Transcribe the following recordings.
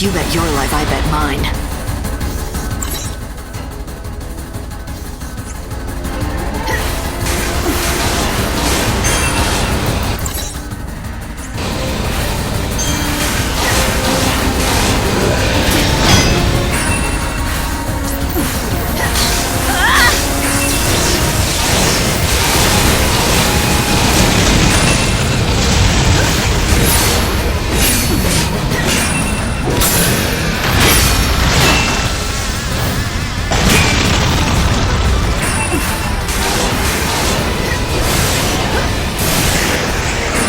You bet your life, I bet mine.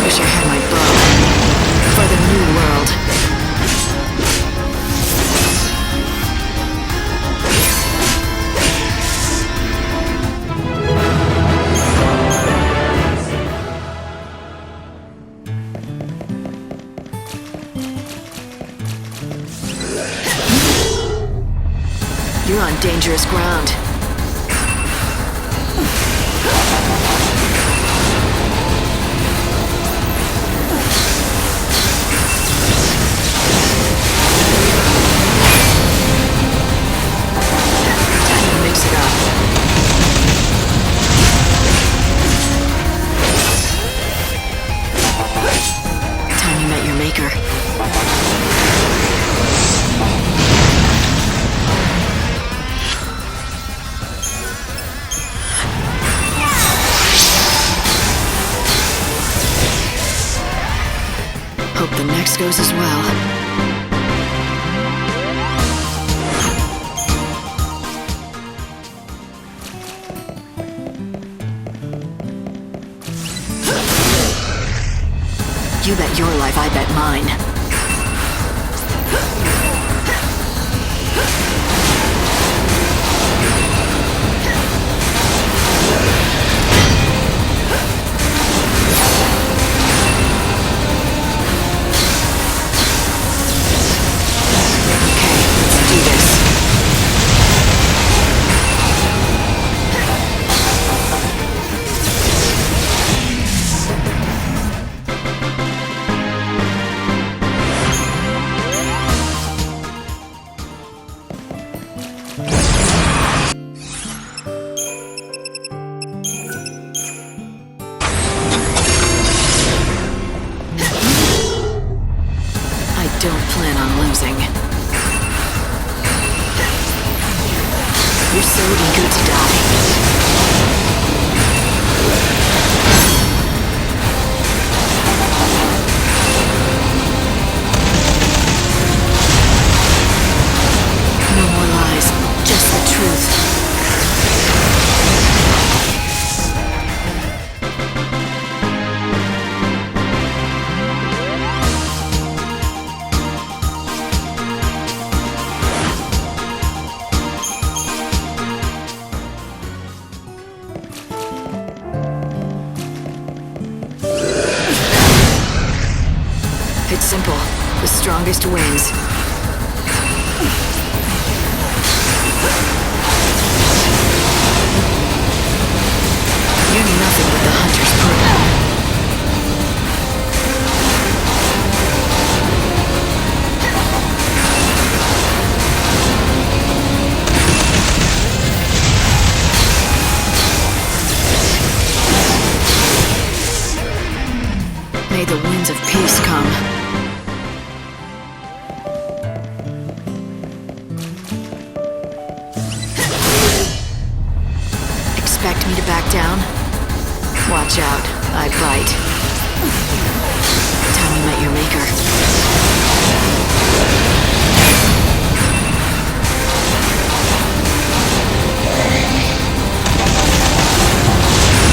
Wish I had my bow. For the new world. You're on dangerous ground. Mix it up. Time you met your maker. Hope the next goes as well. You bet your life, I bet mine. Okay, let's do this. I don't plan on losing. You're so eager to die. No more lies, just the truth. It's simple. The strongest wins. You're nothing but the hunter's prey. May the winds of peace come. Expect me to back down? Watch out, I bite. Time you met your maker.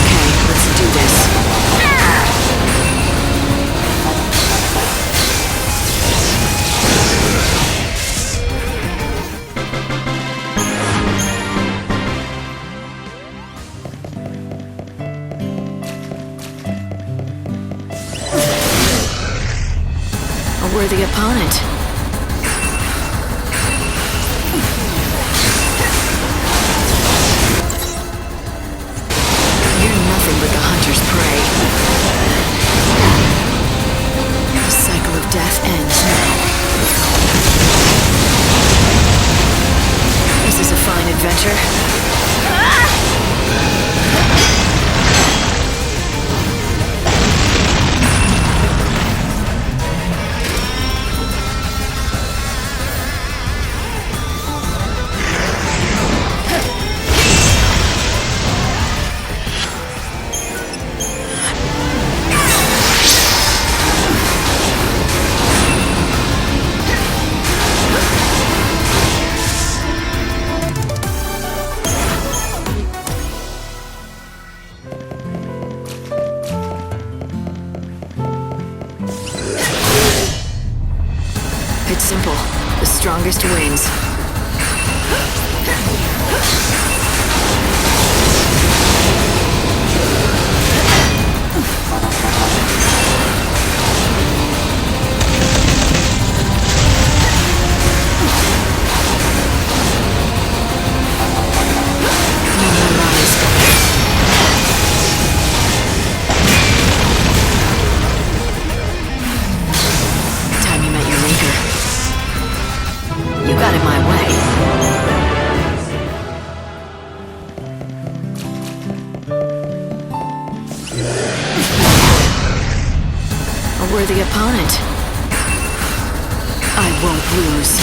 Okay, let's do this. A worthy opponent. You're nothing but the hunter's prey. The cycle of death ends now. This is a fine adventure. It's simple. The strongest wins. Time you met your maker. You got in my way. A worthy opponent. I won't lose.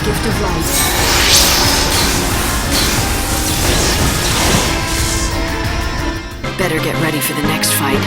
Gift of light. Better get ready for the next fight.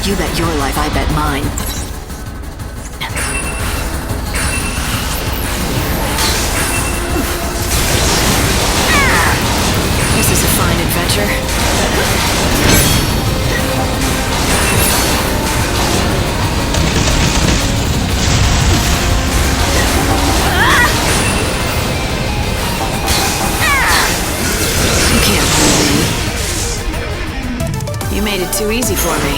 You bet your life, I bet mine. This is a fine adventure. You can't fool me. You made it too easy for me.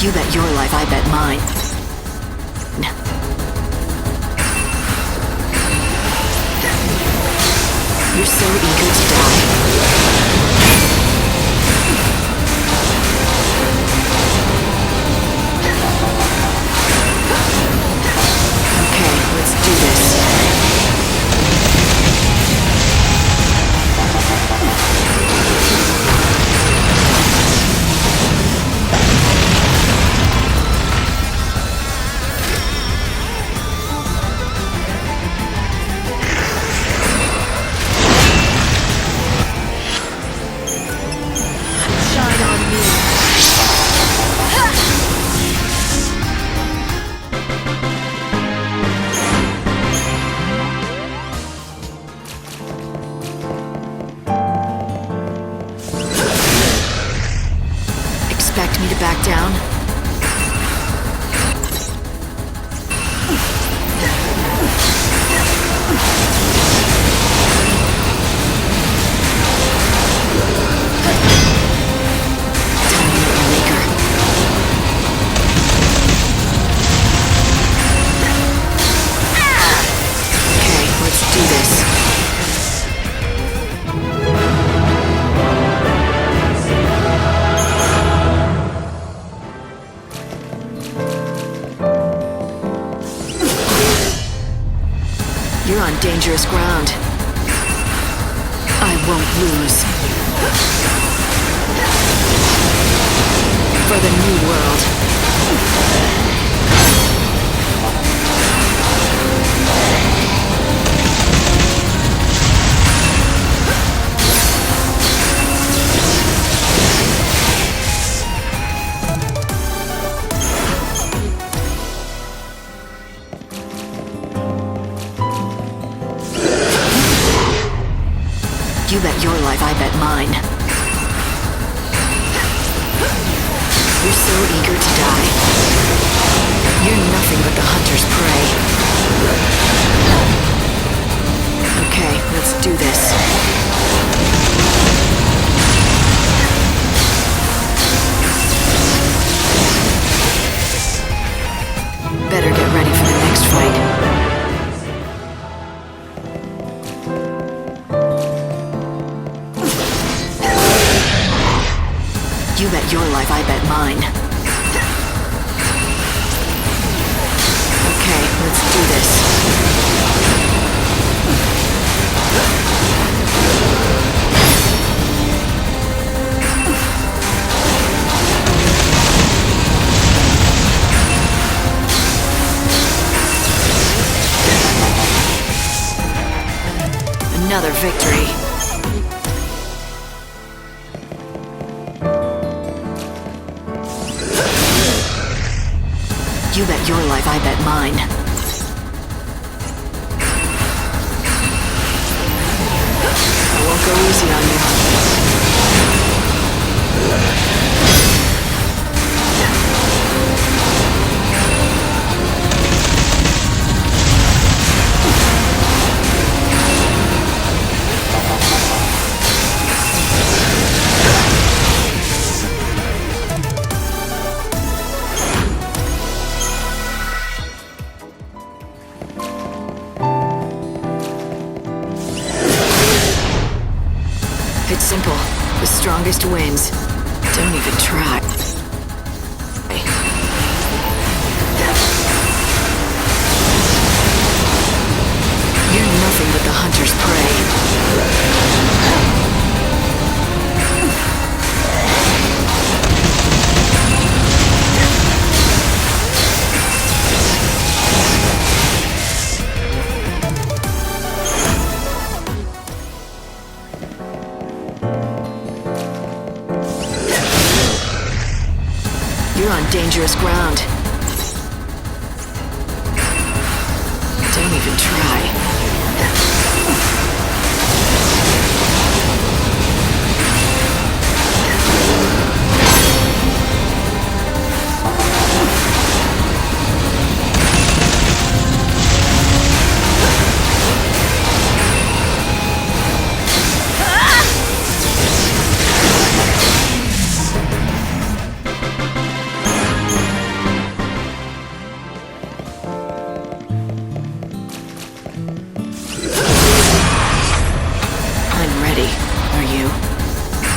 You bet your life, I bet mine. You're so eager to die. Okay, let's do this. Expect me to back down? Okay, for the new world. You bet your life, I bet mine. You're so eager to die. You're nothing but the hunter's prey. Okay, let's do this. Better get ready for the next fight. You bet your life, I bet mine. Okay, let's do this. Another victory. You bet your life, I bet mine. I won't go easy on you. It's simple. The strongest wins. Don't even try. You're nothing but the hunter's prey. You're on dangerous ground. Don't even try.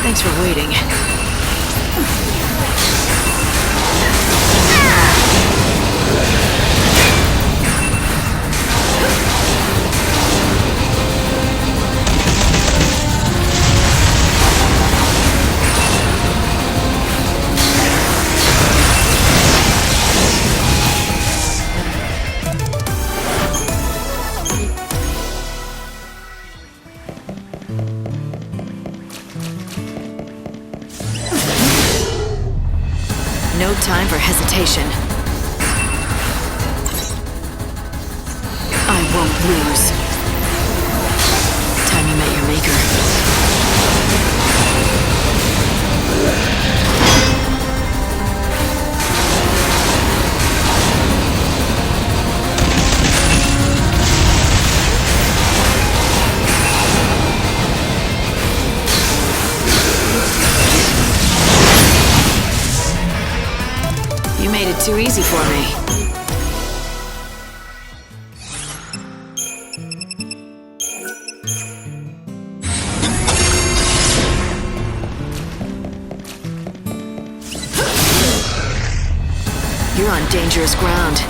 Thanks for waiting. No time for hesitation. I won't lose. Time you met your maker. You made it too easy for me. You're on dangerous ground.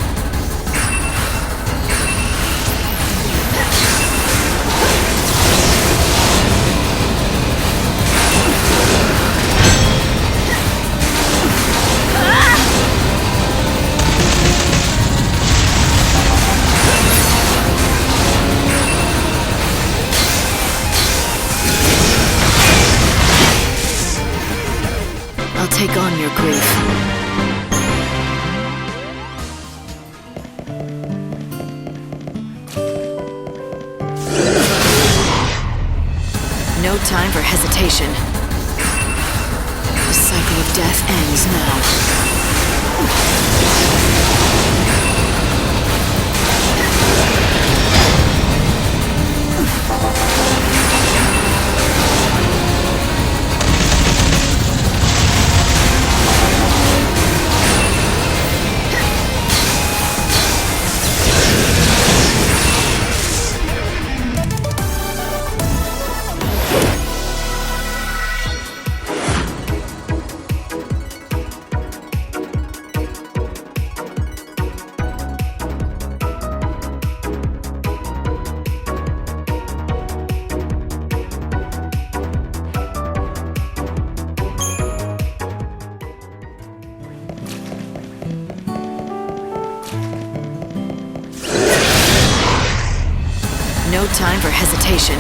grief. No time for hesitation. The cycle of death ends now. No time for hesitation.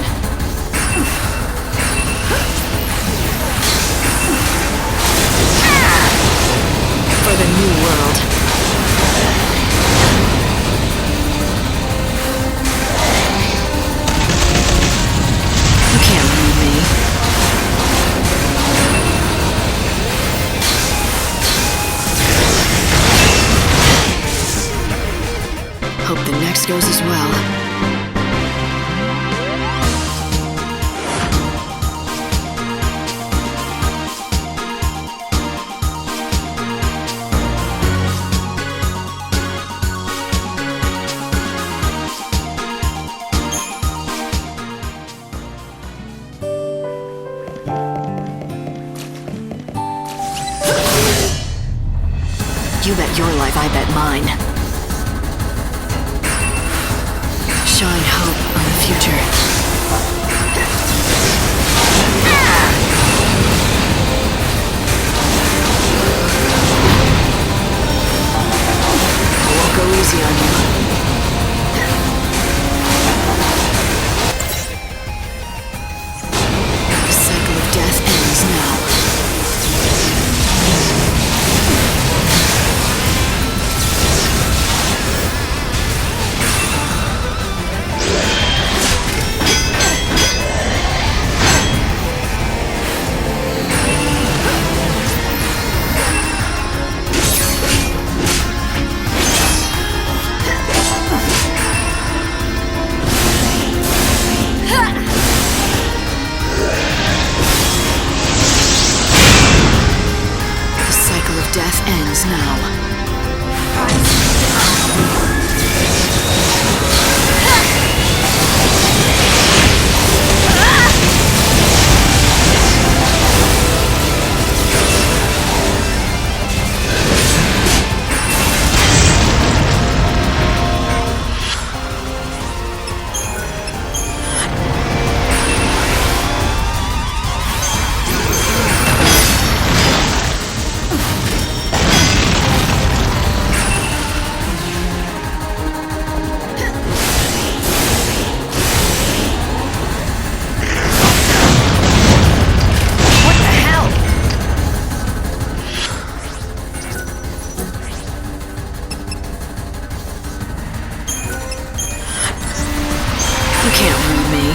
For the new world. You can't move me. Hope the next goes as well. You bet your life, I bet mine. Shine hope on the future. I won't go easy on you. The cycle of death ends now. Death ends now. You can't ruin me.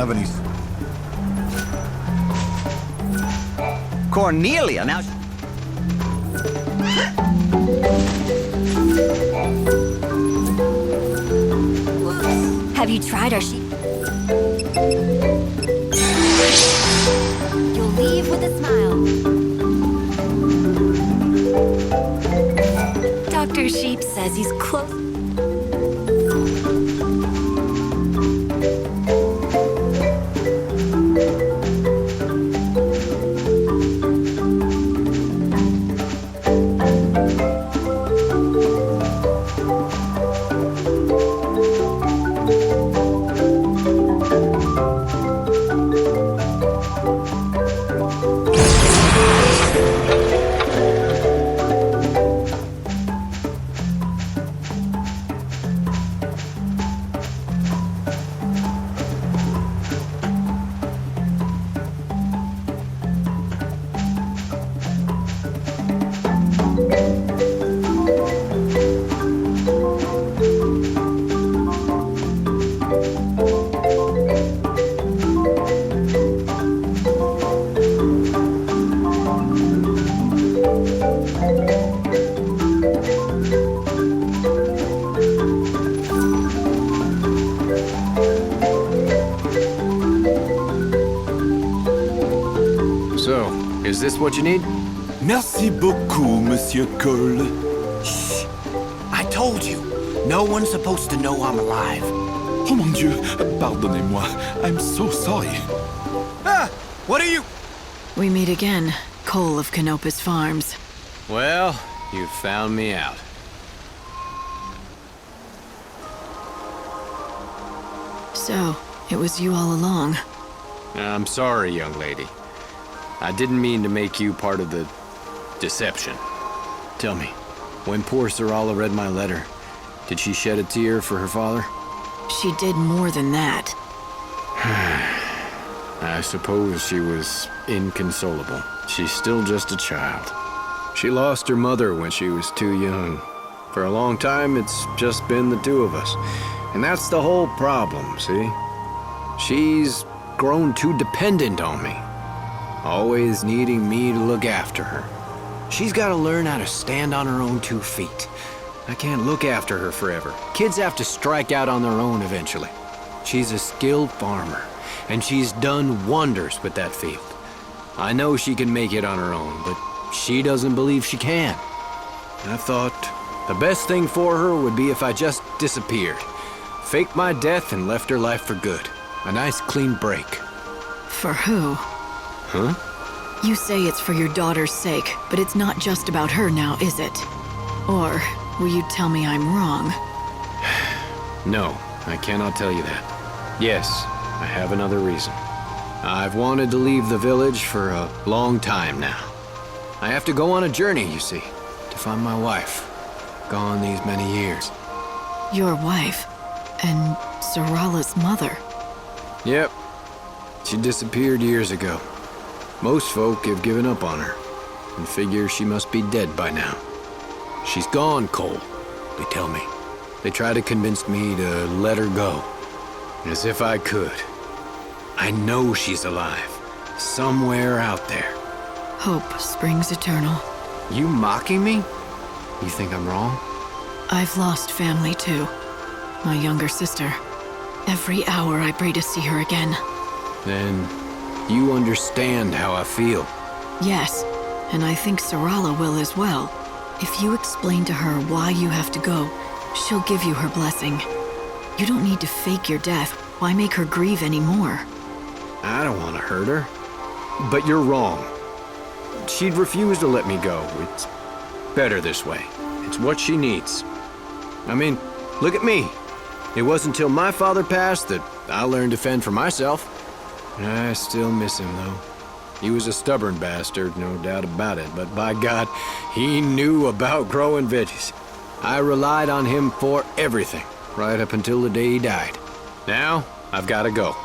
have any... Cornelia, now... Have you tried our sheep? You'll leave with a smile. Dr. Sheep says he's close. So, is this what you need? Merci beaucoup, Monsieur Cole. Shh! I told you, no one's supposed to know I'm alive. Oh mon Dieu, pardonnez-moi. I'm so sorry. Ah! What are you... We meet again, Cole of Canopus Farms. Well, you found me out. So, it was you all along. I'm sorry, young lady. I didn't mean to make you part of the deception. Tell me, when poor Sarala read my letter, did she shed a tear for her father? She did more than that. I suppose she was inconsolable. She's still just a child. She lost her mother when she was too young. For a long time, it's just been the two of us. And that's the whole problem, see? She's grown too dependent on me. Always needing me to look after her. She's got to learn how to stand on her own 2 feet. I can't look after her forever. Kids have to strike out on their own eventually. She's a skilled farmer, and she's done wonders with that field. I know she can make it on her own, but she doesn't believe she can. I thought the best thing for her would be if I just disappeared. Faked my death and left her life for good. A nice clean break. For who? Huh? You say it's for your daughter's sake, but it's not just about her now, is it? Or will you tell me I'm wrong? No, I cannot tell you that. Yes, I have another reason. I've wanted to leave the village for a long time now. I have to go on a journey, you see, to find my wife. Gone these many years. Your wife? And Sarala's mother? Yep. She disappeared years ago. Most folk have given up on her and figure she must be dead by now. She's gone, Cole, they tell me. They try to convince me to let her go. As if I could. I know she's alive. Somewhere out there. Hope springs eternal. You mocking me? You think I'm wrong? I've lost family too. My younger sister. Every hour I pray to see her again. Then you understand how I feel. Yes, and I think Sarala will as well. If you explain to her why you have to go, she'll give you her blessing. You don't need to fake your death. Why make her grieve anymore? I don't want to hurt her. But you're wrong. She'd refuse to let me go. It's better this way. It's what she needs. I mean, look at me. It wasn't until my father passed that I learned to fend for myself. I still miss him, though. He was a stubborn bastard, no doubt about it, but by God, he knew about growing veggies. I relied on him for everything, right up until the day he died. Now, I've got to go.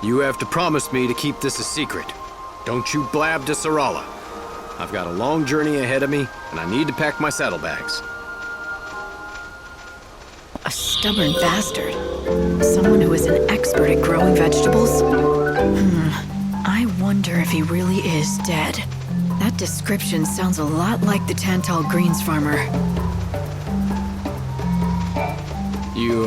You have to promise me to keep this a secret. Don't you blab to Sarala. I've got a long journey ahead of me, and I need to pack my saddlebags. A stubborn bastard. Someone who is an expert at growing vegetables? I wonder if he really is dead. That description sounds a lot like the Tantal Greens farmer. You,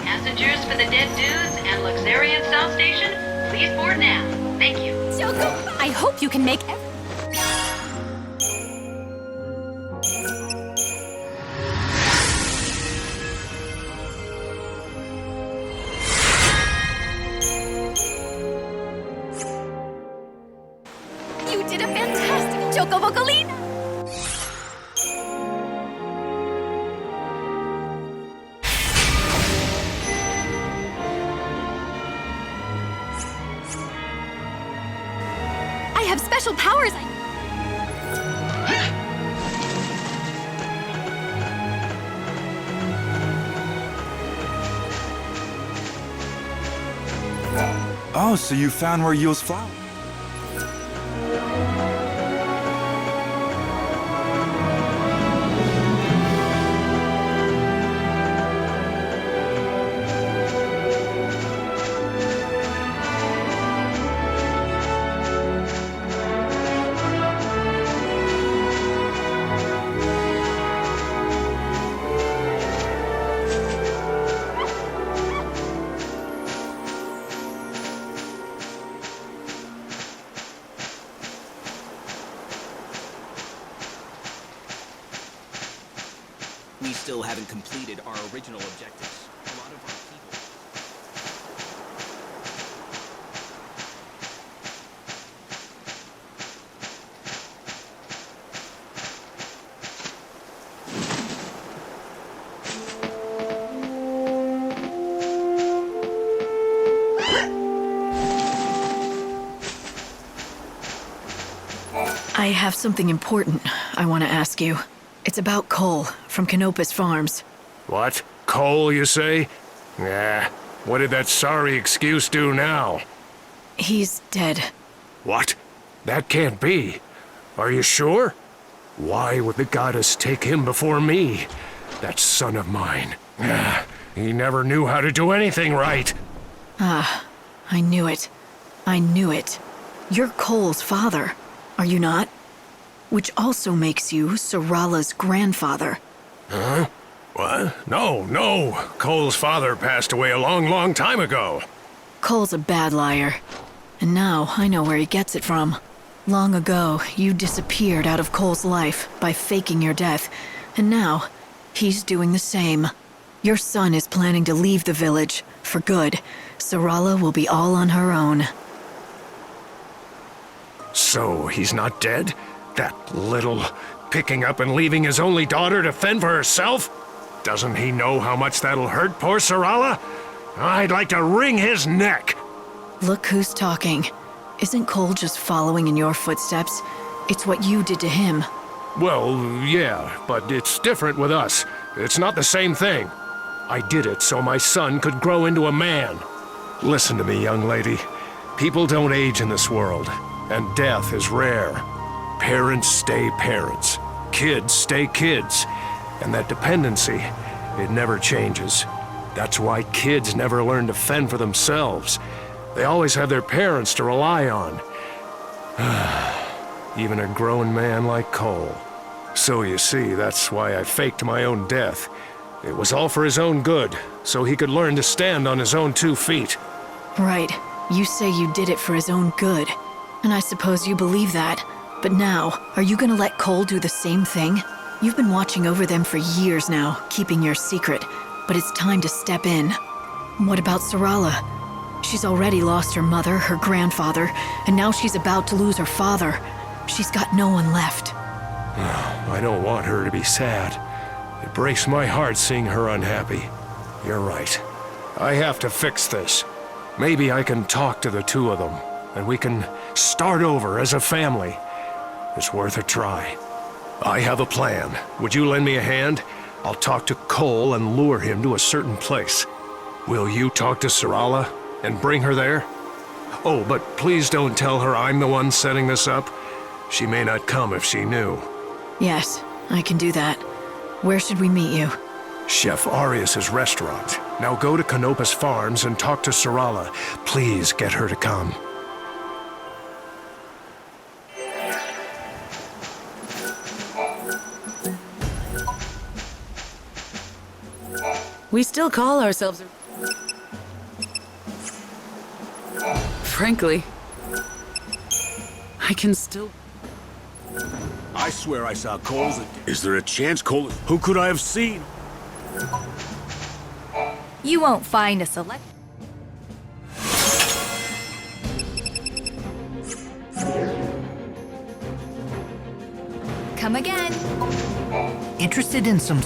Passengers for the Dead Dudes and Luxuriant South Station, please board now. Thank you. Choco, I hope you can make You did a fantastic Choco Vocalina! I have special powers. Oh, so you found where Yule's flower? We still haven't completed our original objectives. A lot of our people... I have something important I want to ask you. It's about Cole from Canopus Farms. What? Cole, you say? Nah. What did that sorry excuse do now? He's dead. What? That can't be. Are you sure? Why would the goddess take him before me? That son of mine. He never knew how to do anything right. I knew it. I knew it. You're Cole's father, are you not? Which also makes you Sarala's grandfather. Huh? What? No. Cole's father passed away a long time ago. Cole's a bad liar. And now I know where he gets it from. Long ago, you disappeared out of Cole's life by faking your death, and now he's doing the same. Your son is planning to leave the village for good. Sarala will be all on her own. So he's not dead? That little picking up and leaving his only daughter to fend for herself? Doesn't he know how much that'll hurt poor Sarala? I'd like to wring his neck. Look who's talking. Isn't Cole just following in your footsteps? It's what you did to him. Well, yeah, but it's different with us. It's not the same thing. I did it so my son could grow into a man. Listen to me, young lady. People don't age in this world, and death is rare. Parents stay parents. Kids stay kids. And that dependency, it never changes. That's why kids never learn to fend for themselves. They always have their parents to rely on. Even a grown man like Cole. So you see, that's why I faked my own death. It was all for his own good, so he could learn to stand on his own 2 feet. Right. You say you did it for his own good. And I suppose you believe that. But now, are you gonna let Cole do the same thing? You've been watching over them for years now, keeping your secret. But it's time to step in. What about Sarala? She's already lost her mother, her grandfather, and now she's about to lose her father. She's got no one left. I don't want her to be sad. It breaks my heart seeing her unhappy. You're right. I have to fix this. Maybe I can talk to the 2 of them, and we can start over as a family. It's worth a try. I have a plan. Would you lend me a hand? I'll talk to Cole and lure him to a certain place. Will you talk to Sarala and bring her there? Oh, but please don't tell her I'm the one setting this up. She may not come if she knew. Yes, I can do that. Where should we meet you? Chef Arias's restaurant. Now go to Canopus Farms and talk to Sarala. Please get her to come. We still call ourselves... Frankly, I can still... I swear I saw Cole's... Is there a chance Cole... Who could I have seen? You won't find a select... Come again. Interested in some...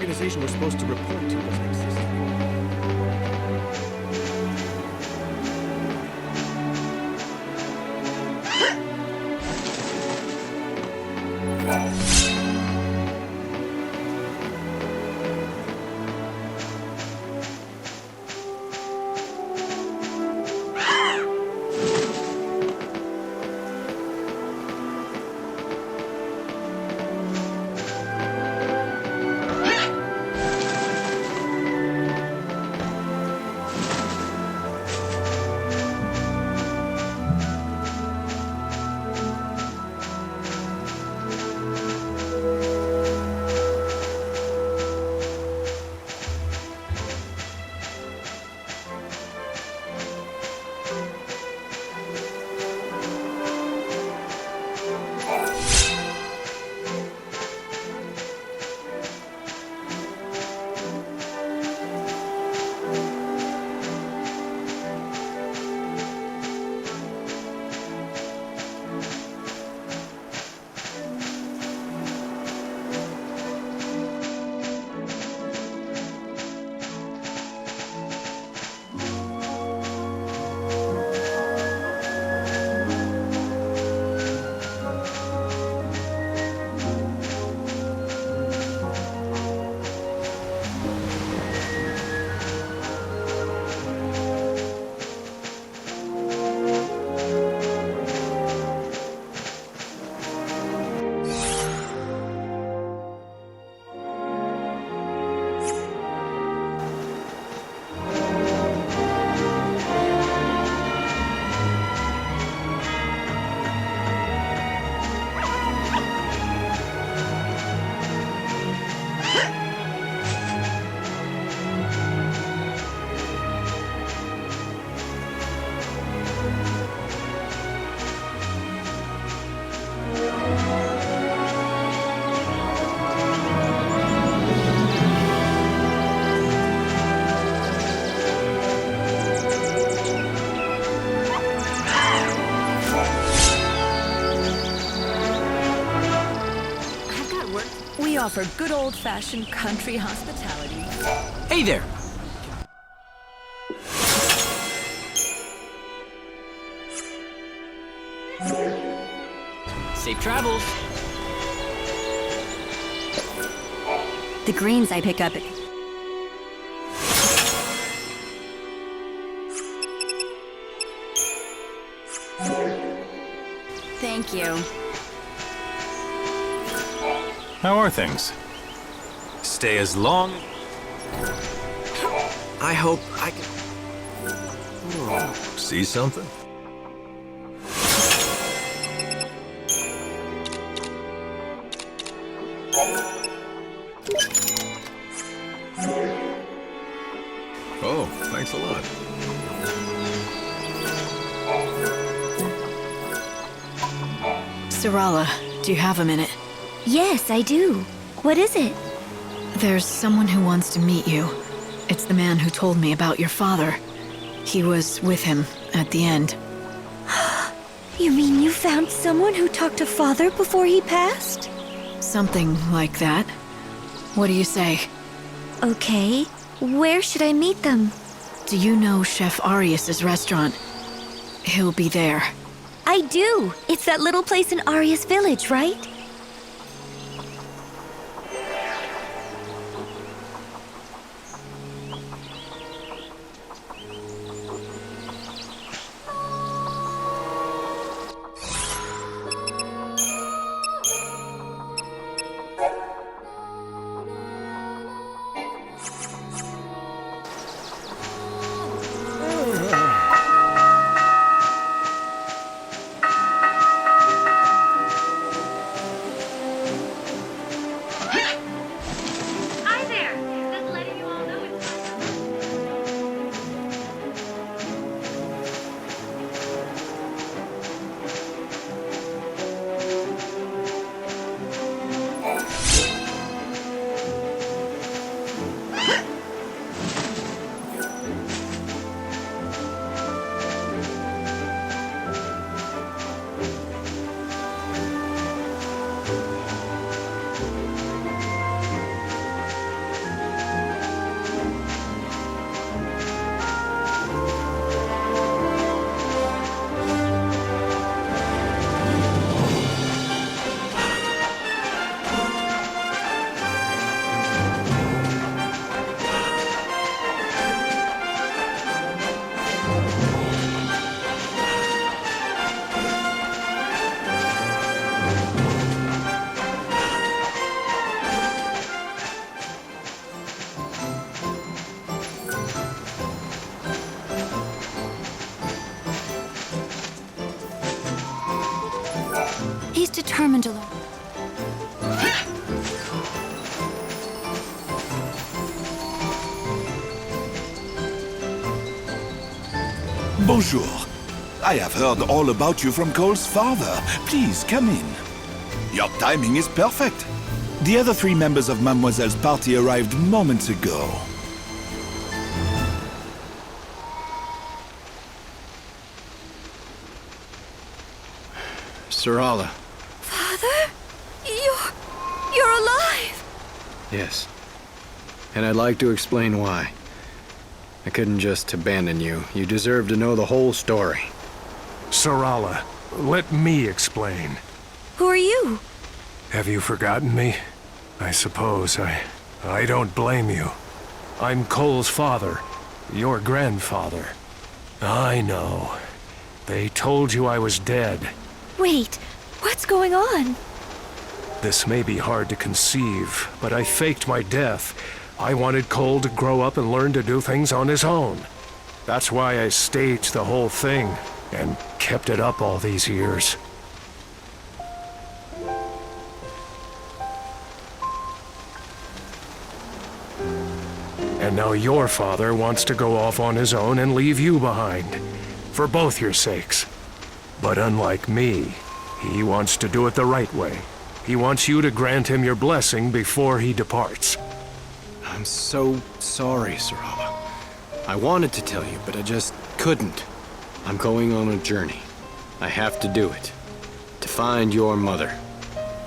organization we're supposed to report to doesn't exist. We offer good old-fashioned country hospitality. Hey there! Safe travels! The greens I pick up. Thank you. How are things? Stay as long. I hope I can... See something? Oh, thanks a lot. Sarala, do you have a minute? Yes, I do. What is it? There's someone who wants to meet you. It's the man who told me about your father. He was with him at the end. You mean you found someone who talked to Father before he passed? Something like that. What do you say? Okay. Where should I meet them? Do you know Chef Arius's restaurant? He'll be there. I do. It's that little place in Arius Village, right? determined to learn. Bonjour. I have heard all about you from Cole's father. Please, come in. Your timing is perfect. The other 3 members of Mademoiselle's party arrived moments ago. Sarala. Father? You're alive! Yes. And I'd like to explain why. I couldn't just abandon you. You deserve to know the whole story. Sarala, let me explain. Who are you? Have you forgotten me? I suppose I don't blame you. I'm Cole's father, your grandfather. I know. They told you I was dead. Wait, what's going on? This may be hard to conceive, but I faked my death. I wanted Cole to grow up and learn to do things on his own. That's why I staged the whole thing and kept it up all these years. And now your father wants to go off on his own and leave you behind, for both your sakes. But unlike me, he wants to do it the right way. He wants you to grant him your blessing before he departs. I'm so sorry, Sarala. I wanted to tell you, but I just couldn't. I'm going on a journey. I have to do it. To find your mother.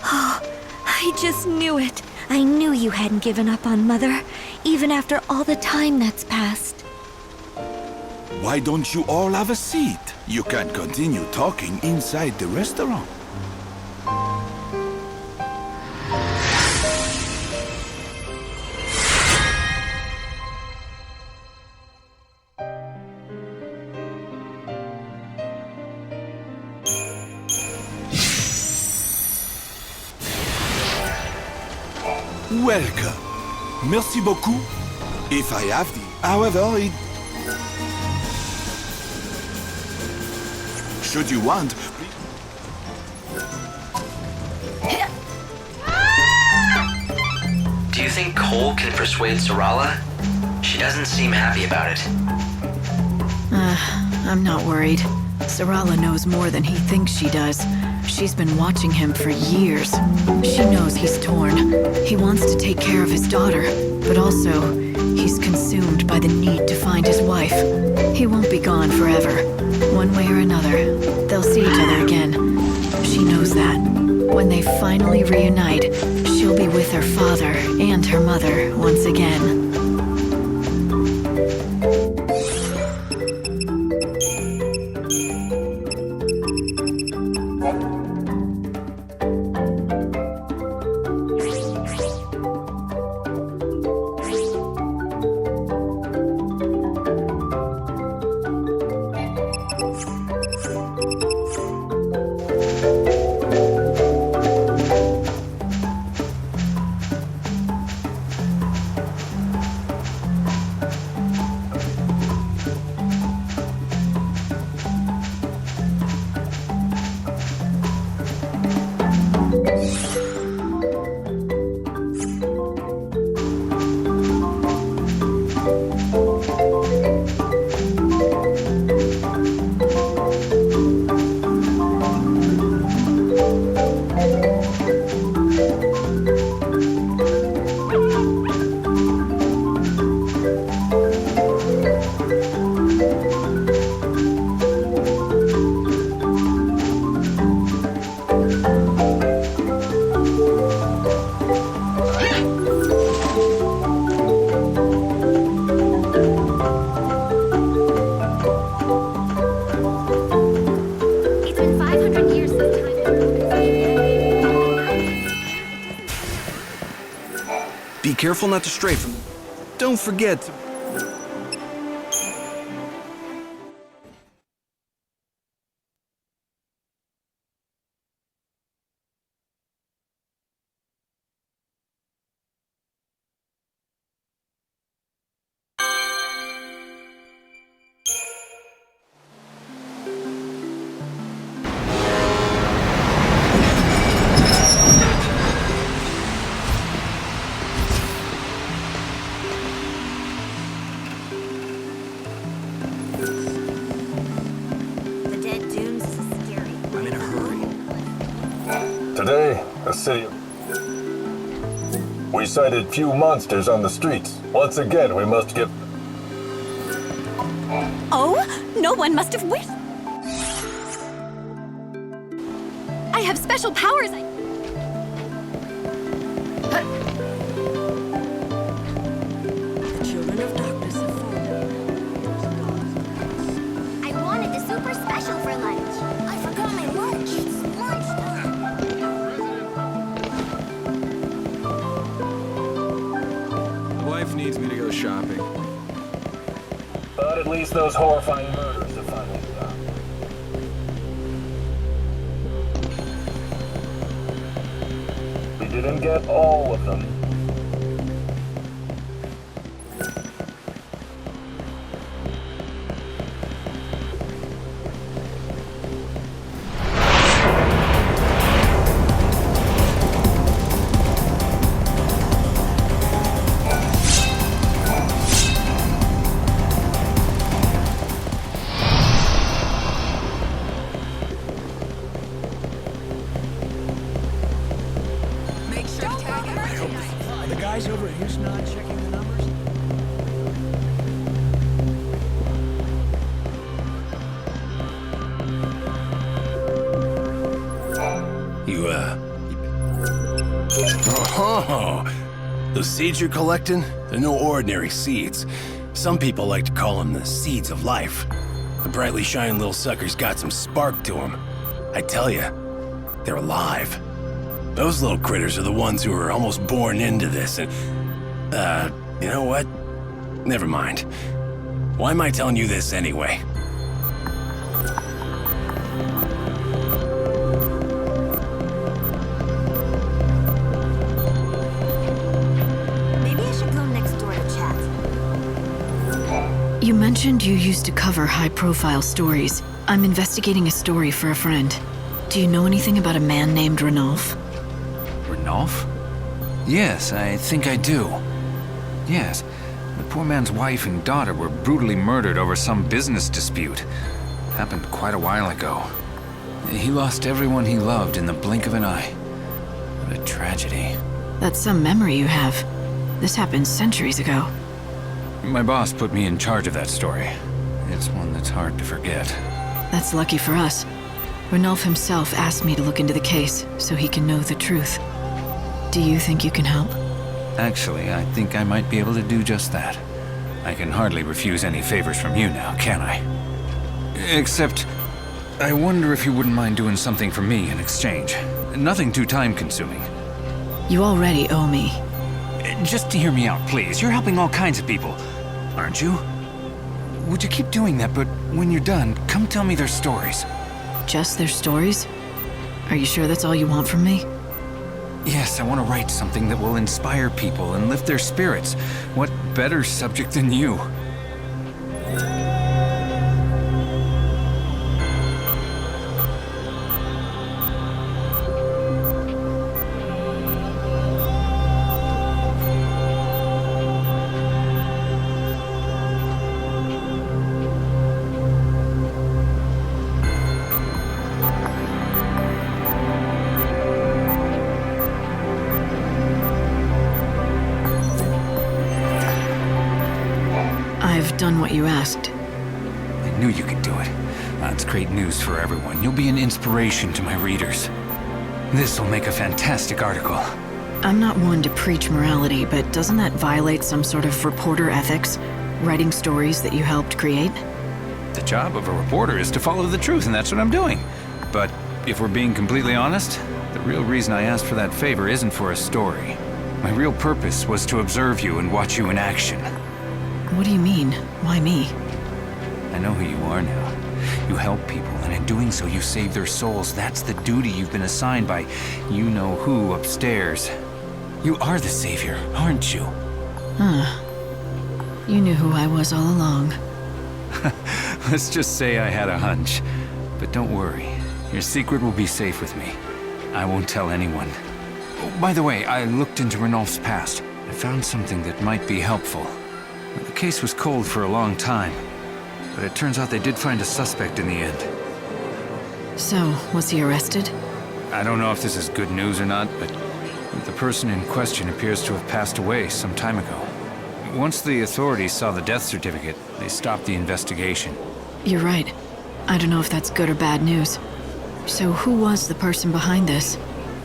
Oh, I just knew it. I knew you hadn't given up on Mother, even after all the time that's passed. Why don't you all have a seat? You can't continue talking inside the restaurant. Welcome. Merci beaucoup. If I have the... However, it... Should you want... Do you think Cole can persuade Sarala? She doesn't seem happy about it. I'm not worried. Sarala knows more than he thinks she does. She's been watching him for years. She knows he's torn. He wants to take care of his daughter, but also, he's consumed by the need to find his wife. He won't be gone forever. One way or another, they'll see each other again. She knows that. When they finally reunite, she'll be with her father and her mother once again. Be careful not to stray from them. Don't forget to... the city. We sighted few monsters on the streets. Once again, we must get... Oh, no one must have wished. I have special powers. The children of darkness have fallen. I wanted the super special for lunch. I forgot my lunch. It's lunchtime. The wife needs me to go shopping. But at least those horrifying murders have finally stopped. We didn't get all of them. The guys over at Houston not checking the numbers? Oh, those seeds you're collecting? They're no ordinary seeds. Some people like to call them the seeds of life. The brightly shining little suckers got some spark to them. I tell you, they're alive. Those little critters are the ones who are almost born into this, and, you know what? Never mind. Why am I telling you this anyway? Maybe I should go next door to chat. You mentioned you used to cover high-profile stories. I'm investigating a story for a friend. Do you know anything about a man named Ranulph? Ranulph? Yes, I think I do. Yes, the poor man's wife and daughter were brutally murdered over some business dispute. Happened quite a while ago. He lost everyone he loved in the blink of an eye. What a tragedy. That's some memory you have. This happened centuries ago. My boss put me in charge of that story. It's one that's hard to forget. That's lucky for us. Ranulph himself asked me to look into the case so he can know the truth. Do you think you can help? Actually, I think I might be able to do just that. I can hardly refuse any favors from you now, can I? Except, I wonder if you wouldn't mind doing something for me in exchange. Nothing too time-consuming. You already owe me. Just to hear me out, please. You're helping all kinds of people, aren't you? Would you keep doing that, but when you're done, come tell me their stories. Just their stories? Are you sure that's all you want from me? Yes, I want to write something that will inspire people and lift their spirits. What better subject than you? I've done what you asked. I knew you could do it. That's great news for everyone. You'll be an inspiration to my readers. This will make a fantastic article. I'm not one to preach morality, but doesn't that violate some sort of reporter ethics? Writing stories that you helped create? The job of a reporter is to follow the truth, and that's what I'm doing. But if we're being completely honest, the real reason I asked for that favor isn't for a story. My real purpose was to observe you and watch you in action. What do you mean? Why me? I know who you are now. You help people, and in doing so, you save their souls. That's the duty you've been assigned by you-know-who upstairs. You are the savior, aren't you? Huh. You knew who I was all along. Let's just say I had a hunch. But don't worry. Your secret will be safe with me. I won't tell anyone. Oh, by the way, I looked into Ranulph's past. I found something that might be helpful. The case was cold for a long time, but it turns out they did find a suspect in the end. So, was he arrested? I don't know if this is good news or not, but the person in question appears to have passed away some time ago. Once the authorities saw the death certificate, they stopped the investigation. You're right. I don't know if that's good or bad news. So who was the person behind this?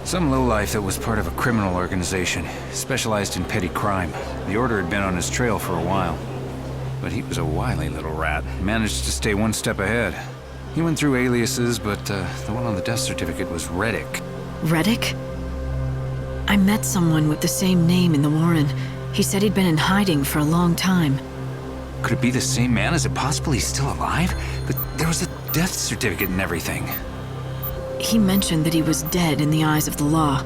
Some lowlife that was part of a criminal organization, specialized in petty crime. The Order had been on his trail for a while. But he was a wily little rat, managed to stay one step ahead. He went through aliases, but the one on the death certificate was Reddick. Reddick? I met someone with the same name in the Warren. He said he'd been in hiding for a long time. Could it be the same man? Is it possible he's still alive? But there was a death certificate and everything. He mentioned that he was dead in the eyes of the law.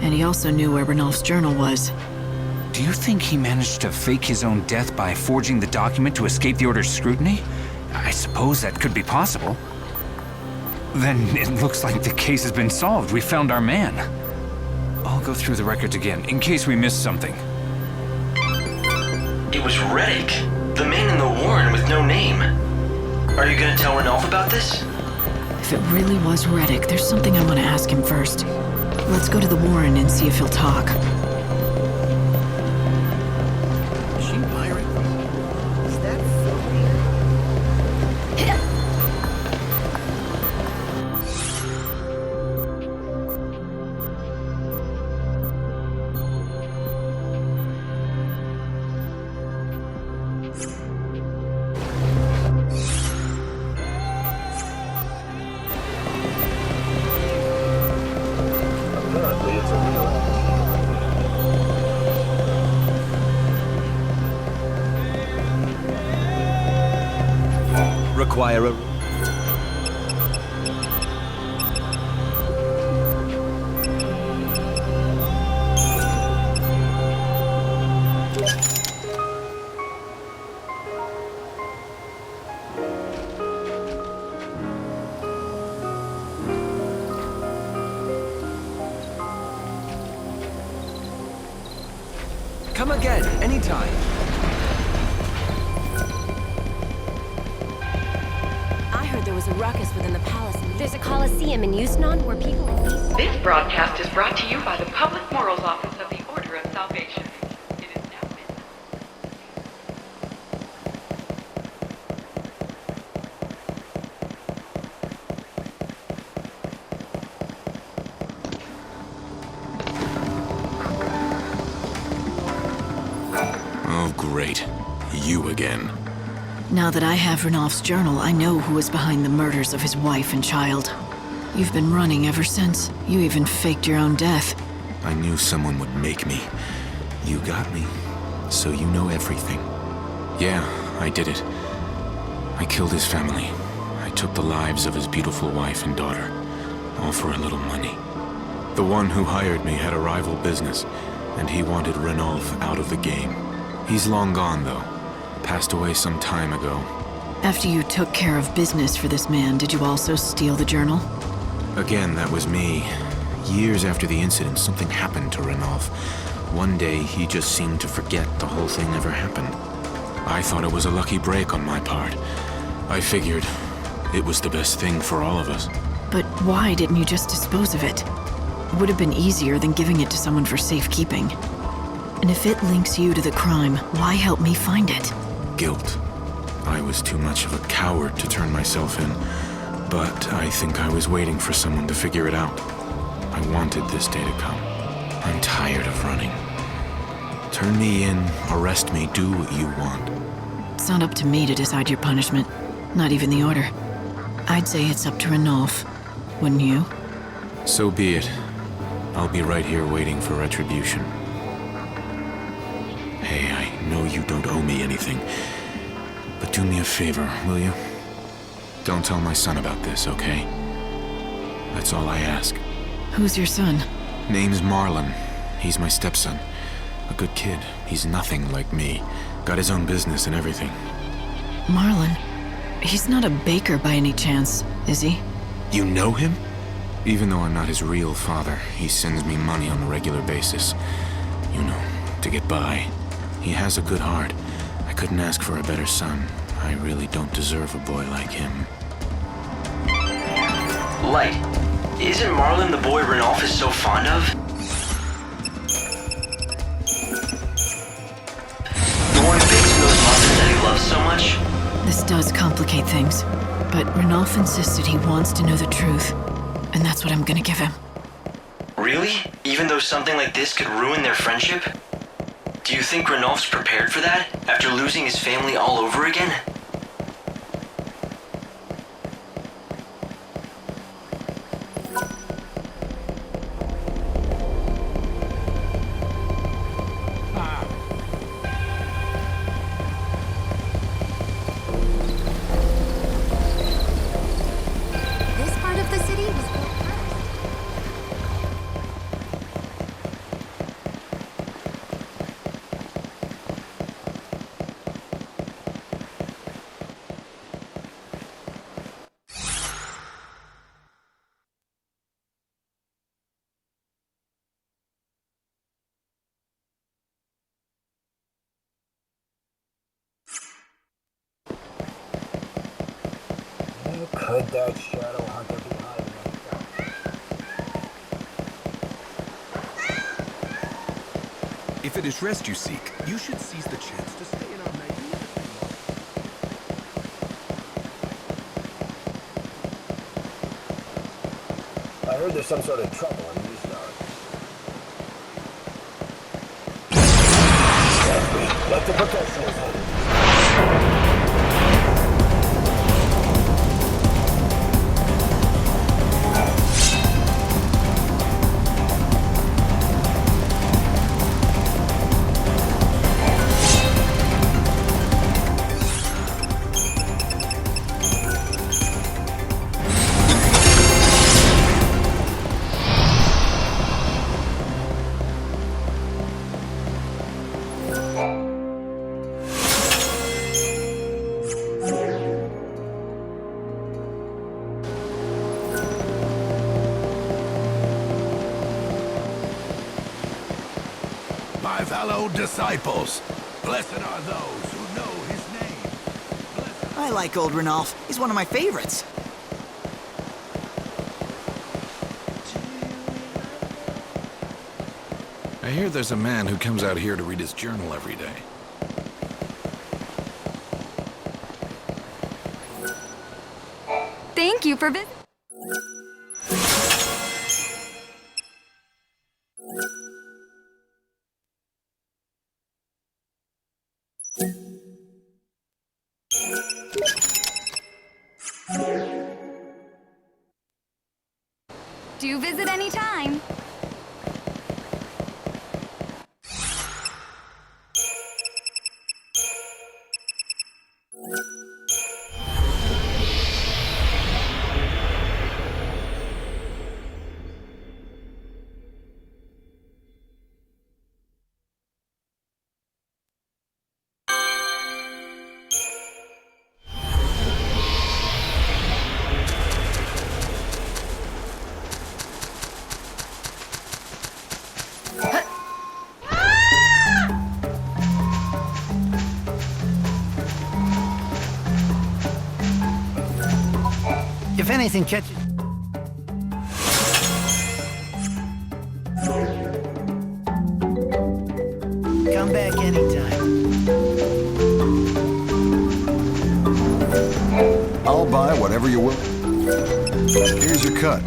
And he also knew where Ranulph's journal was. Do you think he managed to fake his own death by forging the document to escape the Order's scrutiny? I suppose that could be possible. Then it looks like the case has been solved. We found our man. I'll go through the records again, in case we missed something. It was Reddick, the man in the Warren with no name. Are you gonna tell Ranulph about this? If it really was Reddick, there's something I want to ask him first. Let's go to the Warren and see if he'll talk. Is she pirate? Is that Apparently it's a real... require a... Come again, anytime. I heard there was a ruckus within the palace. There's a coliseum in Euston where people in these... This broadcast is brought to you by the Public Morals Office of the Order of Salvation. It is now midnight. Oh, great. You again. Now that I have Ranulph's journal, I know who was behind the murders of his wife and child. You've been running ever since. You even faked your own death. I knew someone would make me. You got me. So you know everything. Yeah, I did it. I killed his family. I took the lives of his beautiful wife and daughter. All for a little money. The one who hired me had a rival business, and he wanted Ranulph out of the game. He's long gone, though. Passed away some time ago. After you took care of business for this man, did you also steal the journal? Again, that was me. Years after the incident, something happened to Ranulph. One day, he just seemed to forget the whole thing ever happened. I thought it was a lucky break on my part. I figured it was the best thing for all of us. But why didn't you just dispose of it? It would have been easier than giving it to someone for safekeeping. And if it links you to the crime, why help me find it? Guilt. I was too much of a coward to turn myself in, but I think I was waiting for someone to figure it out. I wanted this day to come. I'm tired of running. Turn me in, arrest me, do what you want. It's not up to me to decide your punishment. Not even the Order. I'd say it's up to Ranulph. Wouldn't you? So be it. I'll be right here waiting for retribution. Hey, I know you don't owe me anything, but do me a favor, will you? Don't tell my son about this, okay? That's all I ask. Who's your son? Name's Marlon. He's my stepson. A good kid. He's nothing like me. Got his own business and everything. Marlon? He's not a baker by any chance, is he? You know him? Even though I'm not his real father, he sends me money on a regular basis. You know, to get by. He has a good heart. I couldn't ask for a better son. I really don't deserve a boy like him. Light. Isn't Marlin the boy Ranulph is so fond of? The one who bakes him those muffins that he loves so much? This does complicate things, but Ranulph insisted he wants to know the truth, and that's what I'm gonna give him. Really? Even though something like this could ruin their friendship? Do you think Ranulph's prepared for that, after losing his family all over again? This part of the city was built first. Where could that shadow hunter be hiding? If it is rest you seek, you should seize the chance to stay in our magnificent lodge. I heard there's some sort of trouble in these yards. Let the professionals handle it. My fellow disciples, blessed are those who know his name. I like old Ranulph. He's one of my favorites. I hear there's a man who comes out here to read his journal every day. Thank you for visiting. Do visit anytime. If anything catches... Come back anytime. I'll buy whatever you will. Here's your cut.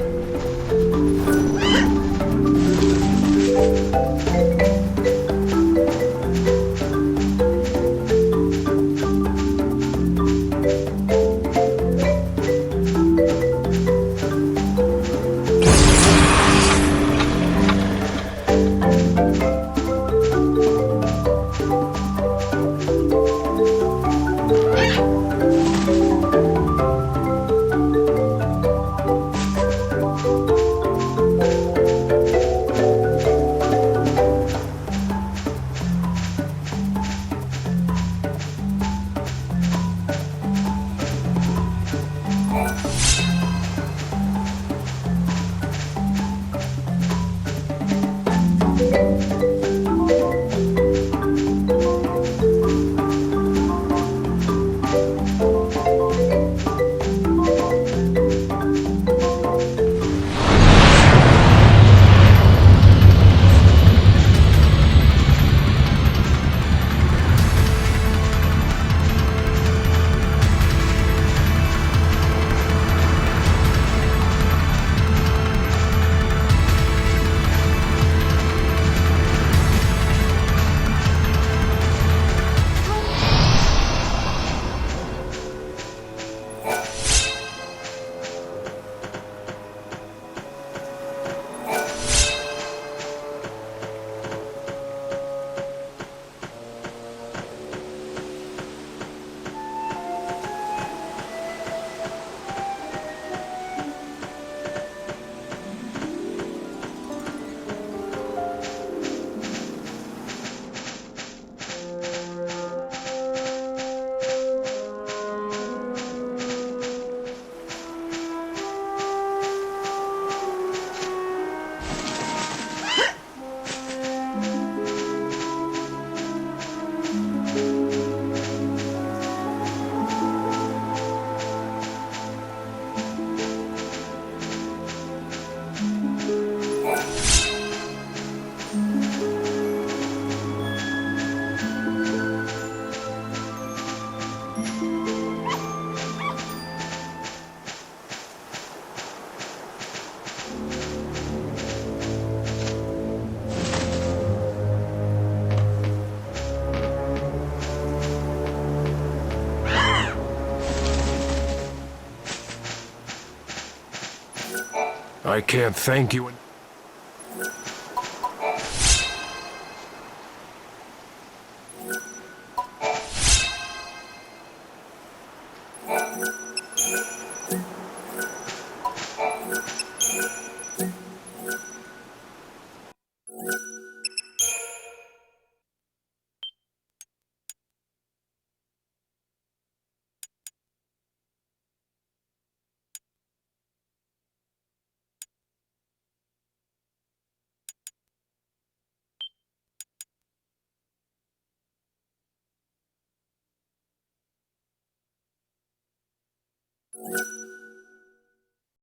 I can't thank you enough.